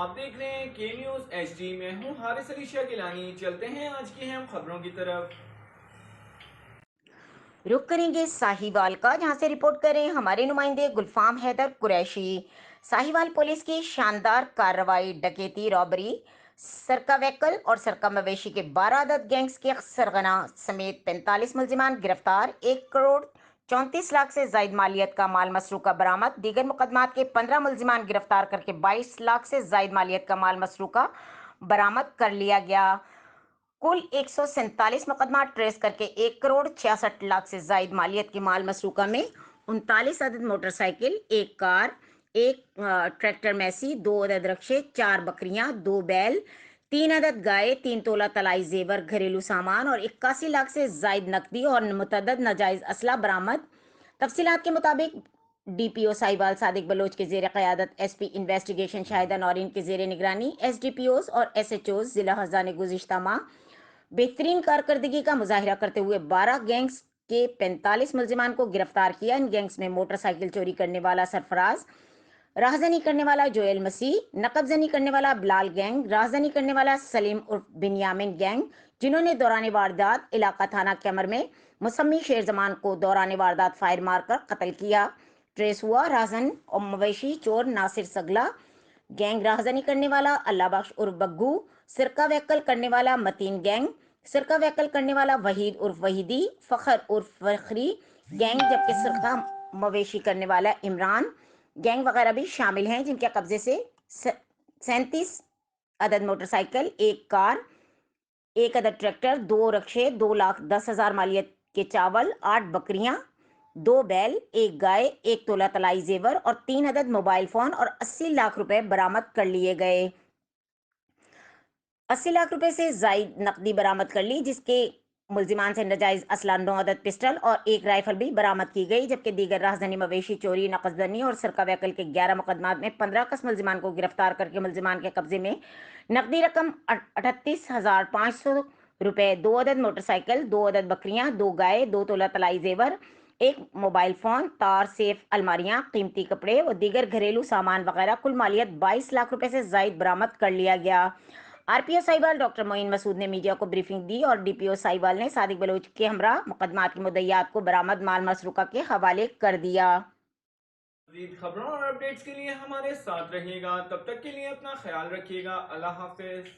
आप देख रहे हैं के न्यूज एचडी में हूं हारिस अली शाह गिलानी। चलते हैं आज की अहम खबरों की तरफ। रुक करेंगे साहिवाल का, जहां से रिपोर्ट करें हमारे नुमाइंदे गुलफाम हैदर कुरैशी। साहिवाल पुलिस की शानदार कार्रवाई, डकैती, रॉबरी, सरका व्हीकल और सरका मवेशी के 12 अदद गैंग्स के सरगना समेत 45 मुलजिमान गिरफ्तार। 1 करोड़ 34 लाख से जायद मालियत का माल मसरूका बरामद। दीगर मुकदमात के 15 मुलजिमान गिरफ्तार करके 22 लाख से जायद मालियत का माल मसरूका बरामद कर लिया गया। कुल 147 मुकदमा ट्रेस करके 1 करोड़ 66 लाख से जायद मालियत की माल मसरूका में 39 अदद मोटरसाइकिल, एक कार, एक ट्रैक्टर मैसी, 2 अदद रक्शे, 4 बकरियां, 2 बैल, 3 अदद गाय, 3 तोला तलाई जेवर, घरेलू सामान और 81 लाख से जायद नकदी और मुतअद्दिद नाजायज असला बरामद। तफसीलात के मुताबिक डीपीओ साहिवाल सादिक बलोच के जेर क़यादत, एसपी इन्वेस्टिगेशन शाहिदा नौरीन के जेर निगरानी एसडीपीओज और एसएचओज जिला हज़ा ने गुज़िश्ता माह बेहतरीन कारकर्दगी का मुजाहिरा करते हुए 12 गैंग्स के 45 मुलजिमान को गिरफ्तार किया। इन गैंग्स में मोटरसाइकिल चोरी करने वाला सरफराज, राहजनी करने वाला जोएल मसीह, नकबजनी करने वाला बिलाल गैंग, राहजनी करने वाला सलीम उर्फ बिनयामिन गैंग, जिन्होंने दौरान वारदात इलाका थाना कैमर में मुसम्मी शेर जमान को दौरान वारदात फायर मारकर कत्ल किया। ट्रेस हुआ राहजन और मवेशी चोर नासिर सगला गैंग, राहजनी करने वाला अल्लाह बख्श उर्फ बग्गू, सिरका वहकल करने वाला मतीन गैंग, सिरका वहकल करने वाला वहीद उर्फ वहीदी, फखर उर्फ फखरी गैंग, जबकि सिरका मवेशी करने वाला इमरान गैंग वगैरह भी शामिल हैं, जिनके कब्जे से 37 अदद मोटरसाइकिल, एक कार, 1 अदद ट्रैक्टर, 2 रक्शे, 2,10,000 मालियत के चावल, 8 बकरियां, 2 बैल, एक गाय, 1 तोला तलाई जेवर और 3 अदद मोबाइल फोन और 80 लाख रुपए बरामद कर लिए गए। 80 लाख रुपए से जायद नकदी बरामद कर ली, जिसके मुलजिमान से नजायज असला 9 अदद पिस्टल और एक राइफल भी बरामद की गई। जबकि दीगर राहजनी, मवेशी चोरी, नकदजनी और सरका वहकल के 11 मुकदमात में 15 कस मुलजिमान को गिरफ्तार करके मुलजिमान के कब्जे में नकदी रकम 38,500 रुपए, 2 अदद मोटरसाइकिल, 2 अदद बकरियां, 2 गाय, 2 तोला तलाई जेवर, एक मोबाइल फोन, तार, सेफ, अलमारियां, कीमती कपड़े और दीगर घरेलू सामान वगैरह कुल मालियत 22 लाख रुपए से जायद बरामद कर लिया गया। आरपीओ साहिवाल डॉक्टर मोइन मसूद ने मीडिया को ब्रीफिंग दी और डीपीओ साहिवाल ने सादिक बलोच के हमरा मुकदमात की मुद्दइयात को बरामद माल मसरूका के हवाले कर दिया। मज़ीद खबरों और अपडेट्स के लिए हमारे साथ रहिएगा। तब तक के लिए अपना ख्याल रखिएगा। अल्लाह हाफिज।